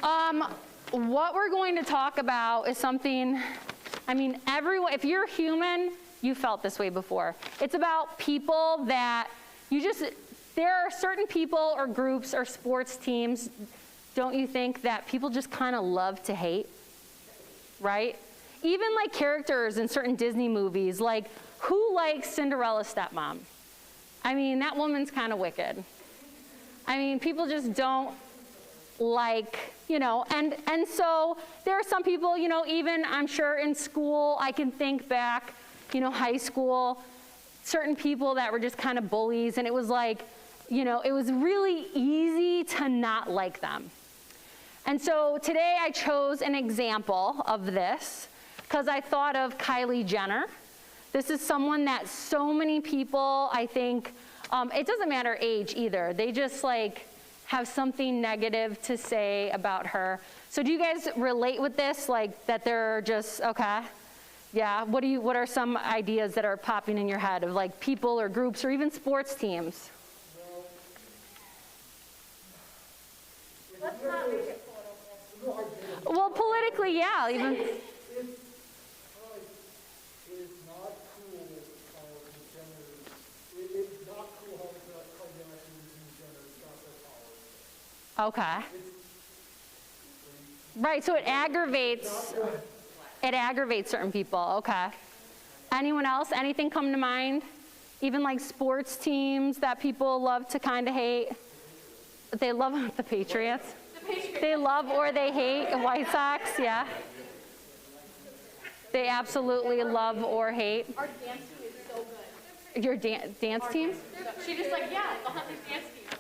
What we're going to talk about is something, I mean, everyone, if you're human, you felt this way before. It's about people that there are certain people or groups or sports teams, don't you think, that people just kind of love to hate, right? Even like characters in certain Disney movies, like who likes Cinderella's stepmom? I mean, that woman's kind of wicked. I mean, people just don't like, and so there are some people, even I'm sure in school, I can think back, high school, certain people that were just kind of bullies, and it was like, it was really easy to not like them. And so today I chose an example of this because I thought of Kylie Jenner. This is someone that so many people, I think, it doesn't matter age either. They just like have something negative to say about her. So do you guys relate with this? Like that they're just, okay. Yeah, what are some ideas that are popping in your head of like people or groups or even sports teams? Let's not make it political. Well, politically, yeah. Even. It's not cool how the genders. It's not cool how Kardashians and genders got their power. Okay. Right. So it aggravates. It aggravates certain people. Okay. Anyone else? Anything come to mind? Even like sports teams that people love to kind of hate. They love the Patriots. They love or they hate White Sox, yeah. They absolutely love or hate. Our dance team is so good. Your dance team? She just like, yeah, they'll have this dance team. I'm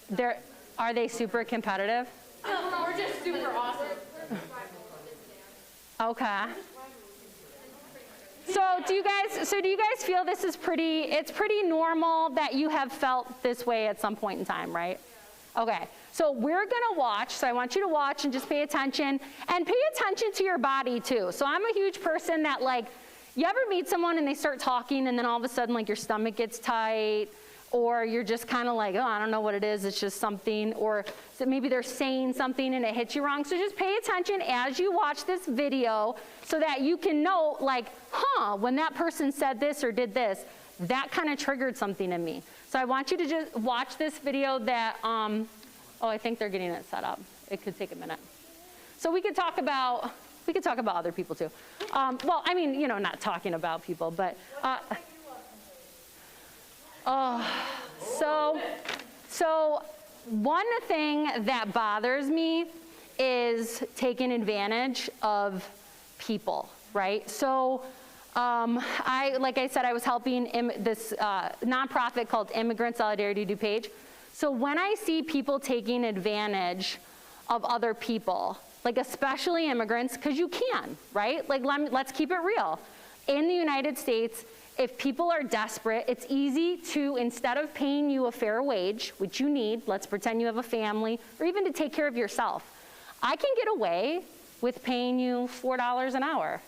like, yeah. Are they super competitive? We're just super awesome. Okay. So do you guys feel this is it's pretty normal that you have felt this way at some point in time, right? Okay. So we're going to watch. So I want you to watch and just pay attention and pay attention to your body too. So I'm a huge person that like, you ever meet someone and they start talking and then all of a sudden like your stomach gets tight or you're just kind of like, oh, I don't know what it is. It's just something, or maybe they're saying something and it hits you wrong. So just pay attention as you watch this video so that you can know like, when that person said this or did this, that kind of triggered something in me. So I want you to just watch this video that, I think they're getting it set up. It could take a minute. So we could talk about other people too. Well, I mean, not talking about people, but, so one thing that bothers me is taking advantage of people, right? So like I said, I was helping this nonprofit called Immigrant Solidarity DuPage. So when I see people taking advantage of other people, like especially immigrants, because you can, right? Like let's keep it real. In the United States, if people are desperate, it's easy to, instead of paying you a fair wage, which you need, let's pretend you have a family, or even to take care of yourself, I can get away with paying you $4 an hour.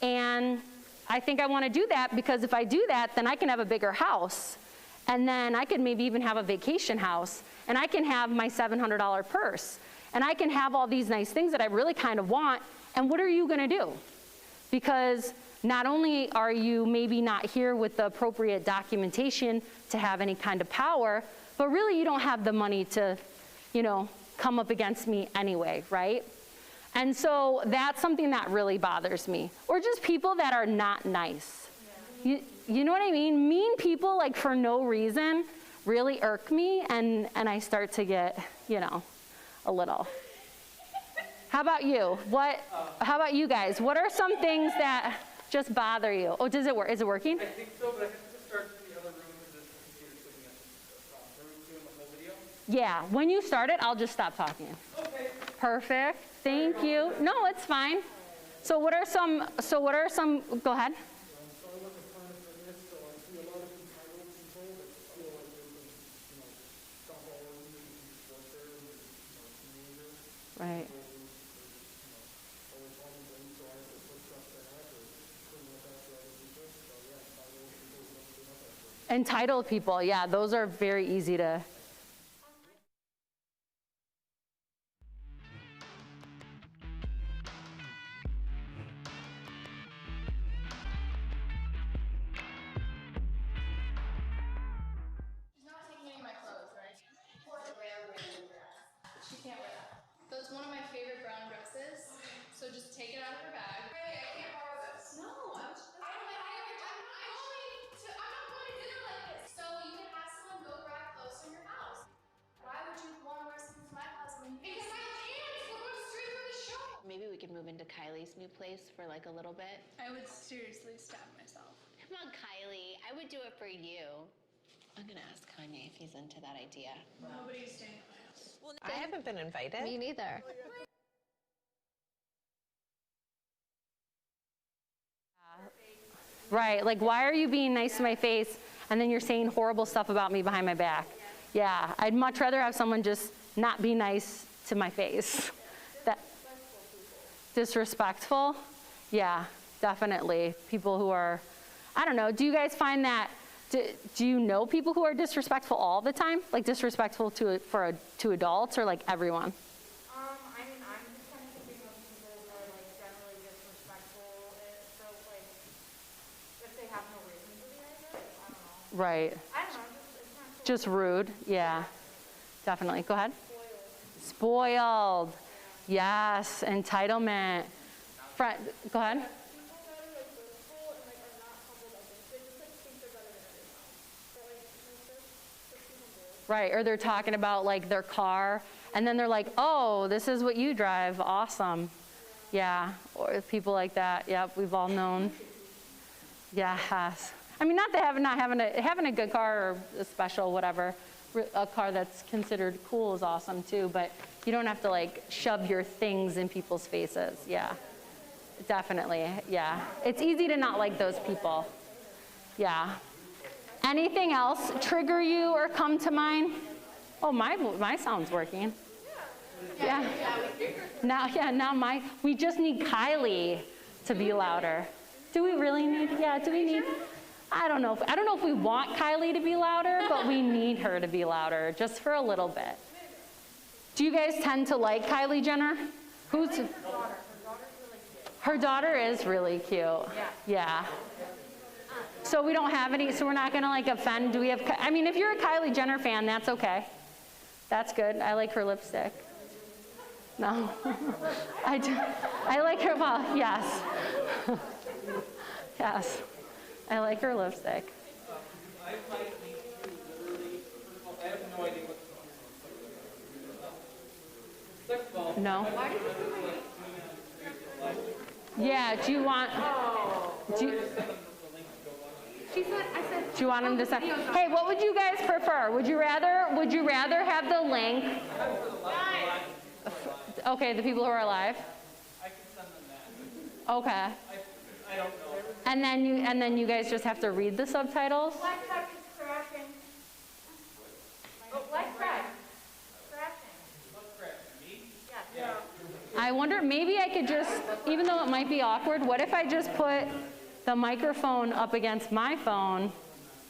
And I think I want to do that because if I do that, then I can have a bigger house. And then I could maybe even have a vacation house. And I can have my $700 purse. And I can have all these nice things that I really kind of want. And what are you going to do? Because not only are you maybe not here with the appropriate documentation to have any kind of power, but really you don't have the money to, come up against me anyway, right? And so that's something that really bothers me. Or just people that are not nice. You know what I mean? Mean people, like for no reason, really irk me, and I start to get, a little. How about you? How about you guys? What are some things that just bother you? Oh, does it work? Is it working? I think so, but I have to start in the other room because the computer's looking at the are we doing the whole video? Yeah, when you start it, I'll just stop talking. Okay. Perfect. Thank you. No, it's fine. So what are some, go ahead. Right. Entitled people, yeah, those are very easy to. She's not taking any of my clothes, right? She can't wear that. That's one of my favorite brown dresses. So just take it out of her bag. Hey, I can't borrow this. No, I'm not going to dinner like this. So you can have someone go grab clothes from your house. Why would you want to wear something from my closet when you can? Because I can't. We're going straight for the show. Maybe we could move into Kylie's new place for like a little bit. I would seriously stab myself. Come on, Kylie. I would do it for you. I'm gonna ask Kanye if he's into that idea. Nobody's staying at my house. I haven't been invited. Me neither. Right, like why are you being nice to my face and then you're saying horrible stuff about me behind my back? Yeah, I'd much rather have someone just not be nice to my face. That disrespectful? Yeah, definitely. People who are, I don't know, do you guys find that, do you know people who are disrespectful all the time? Like disrespectful to adults or like everyone? I mean, I'm just kind of thinking of people who are like generally disrespectful. So like, if they have no reason to be like this, I don't know. Right. I don't know. It's not cool. Just rude, yeah, definitely. Go ahead. Spoiled. Yes, entitlement. Go ahead. People that are like boastful and like are not humble like this, they just like think they're better than everyone else. But like, just be humble. Right, or they're talking about like their car, and then they're like, oh, this is what you drive, awesome. Yeah, or people like that, yep, we've all known. Yes. I mean, not having a good car or a special whatever, a car that's considered cool is awesome too, but you don't have to like shove your things in people's faces, yeah. Definitely, yeah. It's easy to not like those people, yeah. Anything else trigger you or come to mind? Oh, my sound's working. Yeah. Now we just need Kylie to be louder. Do we really need, do we need, I don't know if we want Kylie to be louder, but we need her to be louder just for a little bit. Do you guys tend to like Kylie Jenner? Who's? Her daughter is really cute. Yeah. So we don't have any, so we're not gonna like offend, do we have, I mean, if you're a Kylie Jenner fan, that's okay. That's good, I like her lipstick. No, I like her, well, yes. Yes, I like her lipstick. I might need to literally, first of all, I have no idea what the Second of all, No? why did you Yeah, do you want, do you want him to send? Hey, what would you guys prefer? Would you rather have the link? Okay, the people who are alive? I can send them that. Okay. I don't know. And then you guys just have to read the subtitles? Black Duck is crashing. Oh, Black Duck. Crashing. What's crashing? Me? Yeah. I wonder, maybe I could just, even though it might be awkward, what if I just put the microphone up against my phone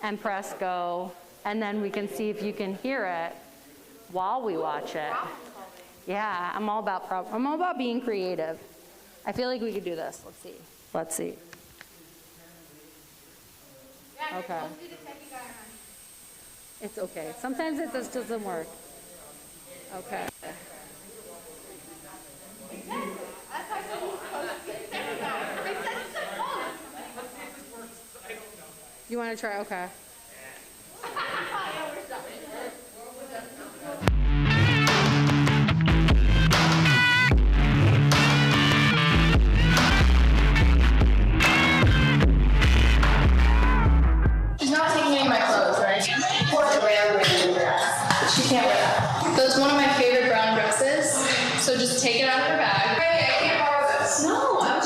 and press go, and then we can see if you can hear it while we watch it. Yeah, I'm all about being creative. I feel like we could do this. Let's see. Yeah, Okay. let's do the techie guy on. It's okay. Sometimes it just doesn't work. Okay. You want to try? Okay. She's not taking any of my clothes, right? She can't wear that. That's one of my favorite brown dresses. So just take it out of her bag. Hey, I can't borrow this. No, I'm not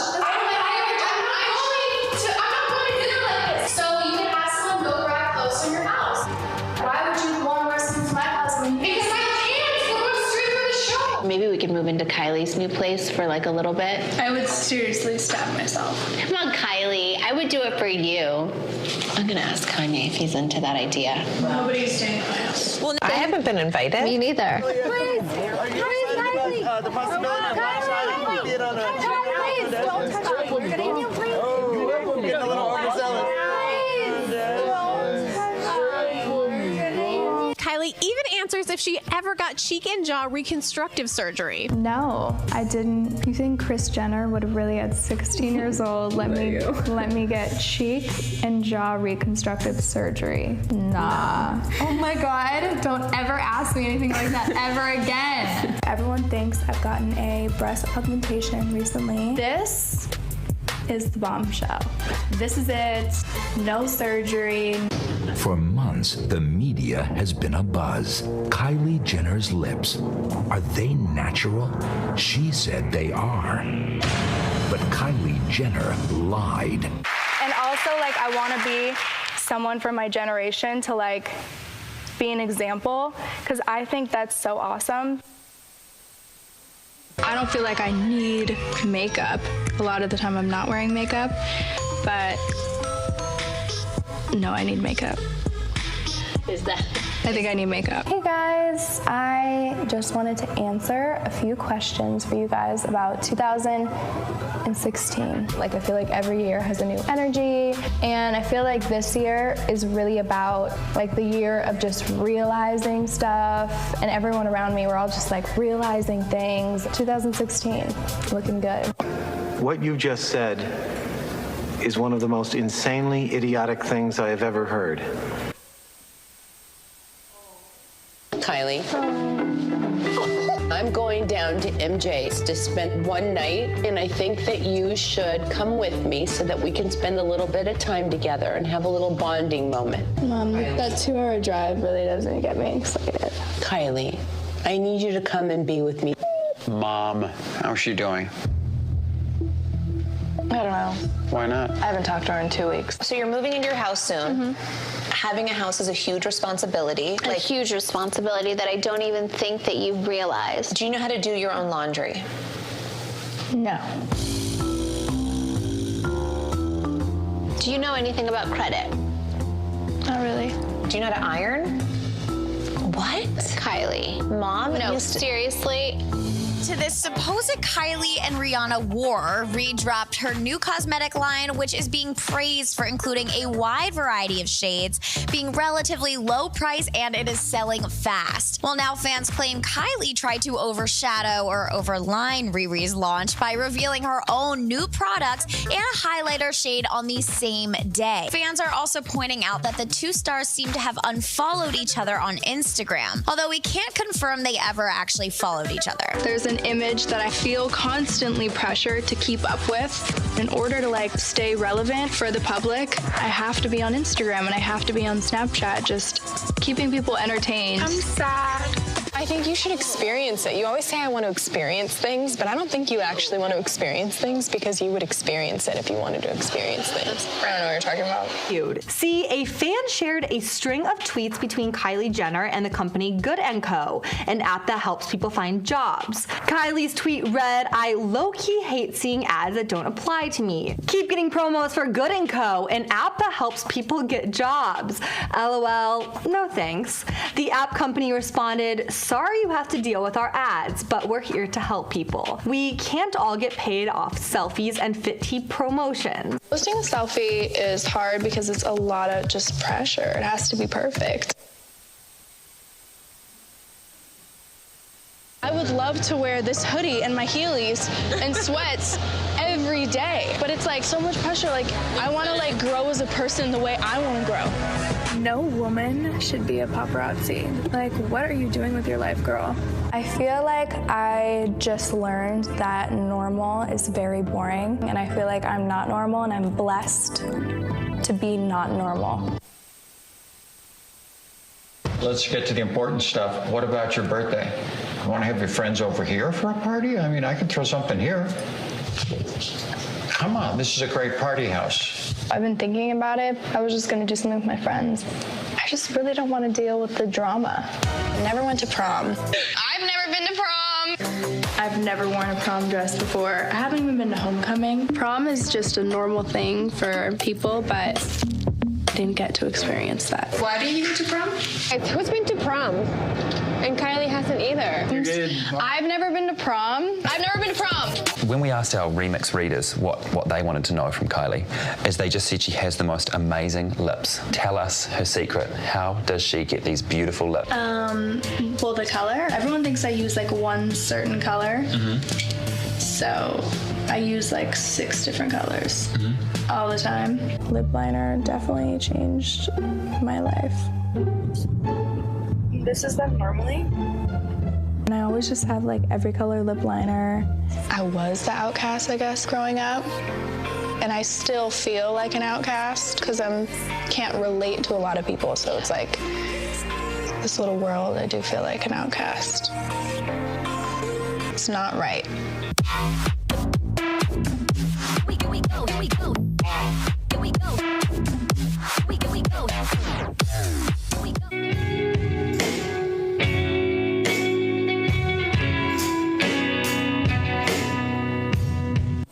going to dinner like this. So you can have someone go grab clothes from your house. Why would you want to wear something from my closet when you can? Because I can't. We're going straight for the show. Maybe we could move into Kylie's new place for like a little bit. I would seriously stab myself. Come on, Kylie. I would do it for you. I'm gonna ask Kanye if he's into that idea. Nobody's staying at my house. Well, I haven't been invited. Me neither. Are you excited about the possibility of outside being on a Don't touch me. We're getting getting a little overzealous? Kylie even answers if she ever got cheek and jaw reconstructive surgery. No, I didn't. You think Kris Jenner would have really at 16 years old let me get cheek and jaw reconstructive surgery? Nah. Oh my God, don't ever ask me anything like that ever again. Everyone thinks I've gotten a breast augmentation recently. This is the bombshell. This is it. No surgery. For months, the media has been abuzz. Kylie Jenner's lips, are they natural? She said they are. But Kylie Jenner lied. And also, like, I want to be someone from my generation to, like, be an example, because I think that's so awesome. I don't feel like I need makeup. A lot of the time I'm not wearing makeup, but no, I need makeup. I think I need makeup. Hey guys, I just wanted to answer a few questions for you guys about 2016. Like, I feel like every year has a new energy, and I feel like this year is really about like the year of just realizing stuff, and everyone around me, we're all just like realizing things. 2016, looking good. What you just said is one of the most insanely idiotic things I have ever heard. Kylie. I'm going down to MJ's to spend one night, and I think that you should come with me so that we can spend a little bit of time together and have a little bonding moment. Mom, that 2-hour drive really doesn't get me excited. Kylie, I need you to come and be with me. Mom, how's she doing? I don't know. Why not? I haven't talked to her in 2 weeks. So you're moving into your house soon. Having a house is a huge responsibility. A huge responsibility that I don't even think that you realize. Do you know how to do your own laundry? No. Do you know anything about credit? Not really. Do you know how to iron? What? Kylie. Mom? No, seriously. To this supposed Kylie and Rihanna war, Rhea dropped her new cosmetic line, which is being praised for including a wide variety of shades, being relatively low price, and it is selling fast. Well, now fans claim Kylie tried to overshadow or overline Riri's launch by revealing her own new products and a highlighter shade on the same day. Fans are also pointing out that the two stars seem to have unfollowed each other on Instagram, although we can't confirm they ever actually followed each other. There's an image that I feel constantly pressured to keep up with. In order to like stay relevant for the public, I have to be on Instagram and I have to be on Snapchat, just keeping people entertained. I'm sad. I think you should experience it. You always say I want to experience things, but I don't think you actually want to experience things because you would experience it if you wanted to experience things. I don't know what you're talking about. See, a fan shared a string of tweets between Kylie Jenner and the company Good & Co., an app that helps people find jobs. Kylie's tweet read, "I low-key hate seeing ads that don't apply to me. Keep getting promos for Good & Co., an app that helps people get jobs. LOL, no thanks." The app company responded, "Sorry you have to deal with our ads, but we're here to help people. We can't all get paid off selfies and fit tea promotions." Posting a selfie is hard because it's a lot of just pressure. It has to be perfect. I would love to wear this hoodie and my Heelys and sweats every day, but it's like so much pressure. Like, I want to like grow as a person the way I want to grow. No woman should be a paparazzi. Like, what are you doing with your life, girl? I feel like I just learned that normal is very boring, and I feel like I'm not normal, and I'm blessed to be not normal. Let's get to the important stuff. What about your birthday? You want to have your friends over here for a party? I mean, I can throw something here. Come on, this is a great party house. I've been thinking about it. I was just gonna do something with my friends. I just really don't want to deal with the drama. I never went to prom. I've never been to prom. I've never worn a prom dress before. I haven't even been to homecoming. Prom is just a normal thing for people, but I didn't get to experience that. Why do you go to prom? Who's been to prom? And Kylie hasn't either. You're good. I've never been to prom. I've never been to prom. When we asked our remix readers what they wanted to know from Kylie, is they just said she has the most amazing lips. Tell us her secret. How does she get these beautiful lips? Well, the color. Everyone thinks I use like one certain color. So I use like 6 different colors all the time. Lip liner definitely changed my life. This is them normally. And I always just have like every color lip liner. I was the outcast, I guess, growing up. And I still feel like an outcast because I can't relate to a lot of people. So it's like this little world, I do feel like an outcast. It's not right.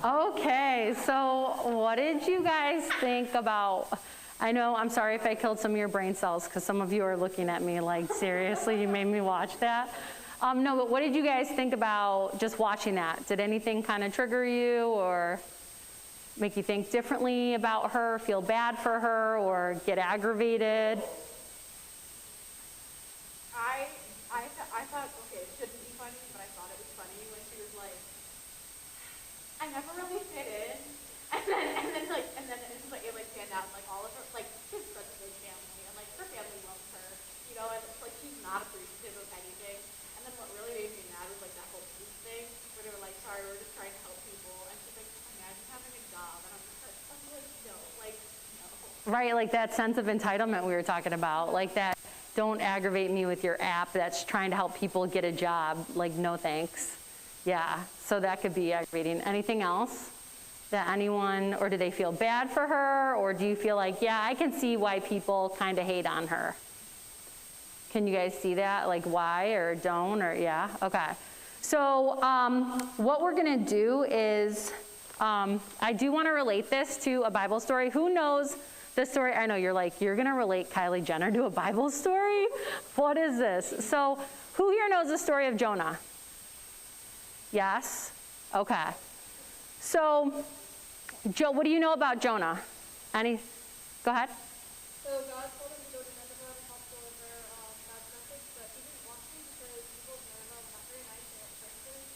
Okay, so what did you guys think about, I know, I'm sorry if I killed some of your brain cells because some of you are looking at me like, seriously, you made me watch that? No, but what did you guys think about just watching that? Did anything kind of trigger you or make you think differently about her, feel bad for her, or get aggravated? I thought, okay, it shouldn't be funny, but I thought it was funny when she was like, I never really fit in, and then it panned out, like all of her, like she has such a big family, and like her family loves her, you know, and it's like she's not appreciative of anything. And then what really made me mad was like that whole police thing, where they were like, sorry, we're just trying to help people, and she's like, imagine having a job, and I'm just like, no, like no. Right, like that sense of entitlement we were talking about, like that, don't aggravate me with your app that's trying to help people get a job, like no thanks. Yeah, so that could be aggravating. Anything else that anyone, or do they feel bad for her, or do you feel like, yeah, I can see why people kind of hate on her? Can you guys see that, like why or don't, or yeah, okay. So what we're gonna do is, I do wanna relate this to a Bible story. Who knows the story? I know you're like, you're gonna relate Kylie Jenner to a Bible story? What is this? So who here knows the story of Jonah? Yes? Okay. So, Joe, what do you know about Jonah? Go ahead. So God told him to go to Nineveh and help deliver God's message, but he didn't want to because people of Nineveh were not very nice and expensive.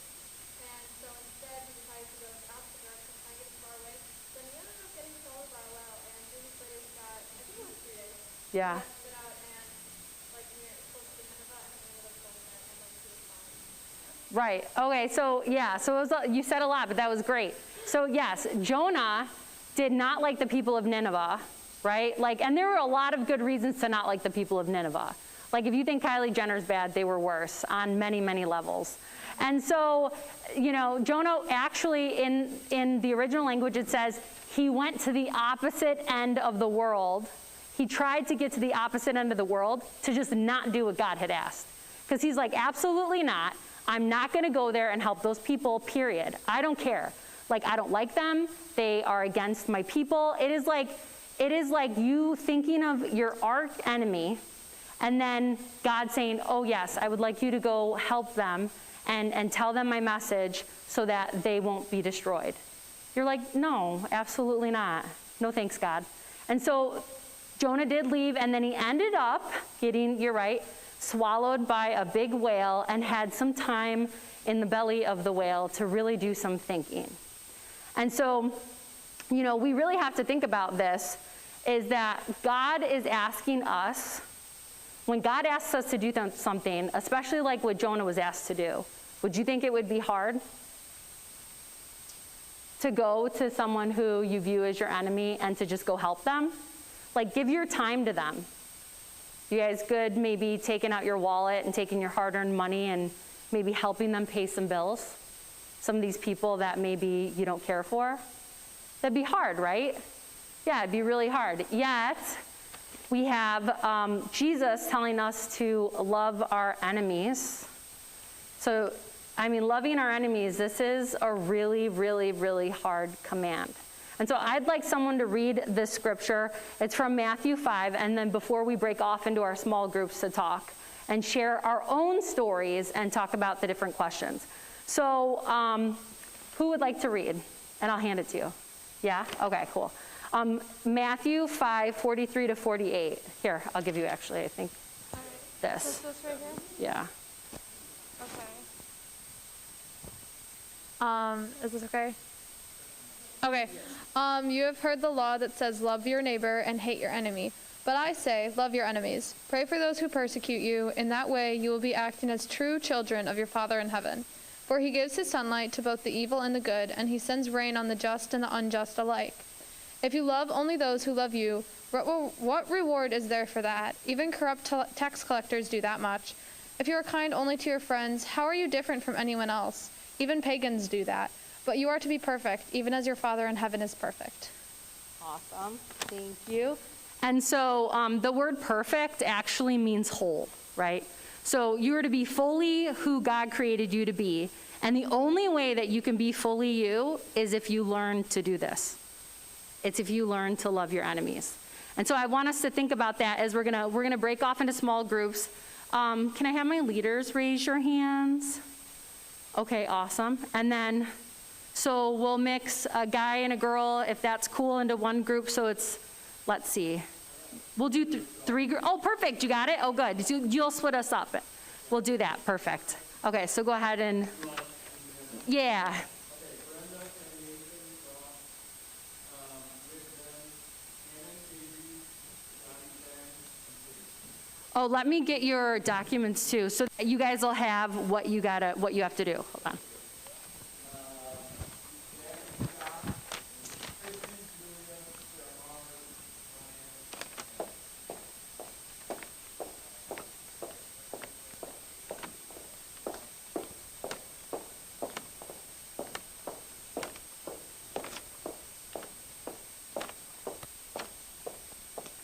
And so instead he decided to go to the opposite direction, kind of getting far away. Then he ended up getting swallowed by a whale, and 3 weeks later he got, I think it was 3 days. Yeah. He got spit out and like near close to Nineveh, and he ended up going there, and then he was fine. Right. Okay. So yeah. So it was, you said a lot, but that was great. So yes, Jonah did not like the people of Nineveh, right? Like, and there were a lot of good reasons to not like the people of Nineveh. Like, if you think Kylie Jenner's bad, they were worse on many, many levels. And so, you know, Jonah actually in the original language it says he went to the opposite end of the world. He tried to get to the opposite end of the world to just not do what God had asked, because he's like, absolutely not. I'm not going to go there and help those people, period. I don't care. Like, I don't like them. They are against my people. It is like you thinking of your arch enemy and then God saying, oh yes, I would like you to go help them and tell them my message so that they won't be destroyed. You're like, no, absolutely not. No thanks, God. And so Jonah did leave, and then he ended up getting, you're right, swallowed by a big whale and had some time in the belly of the whale to really do some thinking. And so, you know, we really have to think about this, is that God is asking us, when God asks us to do something, especially like what Jonah was asked to do, would you think it would be hard to go to someone who you view as your enemy and to just go help them? Like, give your time to them. You guys good maybe taking out your wallet and taking your hard-earned money and maybe helping them pay some bills? Some of these people that maybe you don't care for? That'd be hard, right? Yeah, it'd be really hard. Yet, we have Jesus telling us to love our enemies. So I mean, loving our enemies, this is a really, really, really hard command. And so I'd like someone to read this scripture. It's from Matthew 5, and then before we break off into our small groups to talk and share our own stories and talk about the different questions. So who would like to read? And I'll hand it to you. Yeah? Okay, cool. Matthew 5, 43 to 48. Here, I'll give you actually, I think, this. Is this right here? Yeah. Okay. Is this okay? Okay. You have heard the law that says, love your neighbor and hate your enemy. But I say, love your enemies. Pray for those who persecute you. In that way, you will be acting as true children of your Father in heaven. For he gives his sunlight to both the evil and the good, and he sends rain on the just and the unjust alike. If you love only those who love you, what reward is there for that? Even corrupt tax collectors do that much. If you are kind only to your friends, how are you different from anyone else? Even pagans do that. But you are to be perfect, even as your Father in heaven is perfect. Awesome. Thank you. And so the word perfect actually means whole, right? So you are to be fully who God created you to be. And the only way that you can be fully you is if you learn to do this. It's if you learn to love your enemies. And so I want us to think about that as we're gonna break off into small groups. Can I have my leaders raise your hands? Okay, awesome. And then, so we'll mix a guy and a girl, if that's cool, into one group. So it's, let's see. We'll do three groups. Oh, perfect, you got it? Oh, good. You'll split us up. We'll do that, perfect. Okay, so go ahead and, yeah. Oh, let me get your documents too, so that you guys will have what you have to do. Hold on.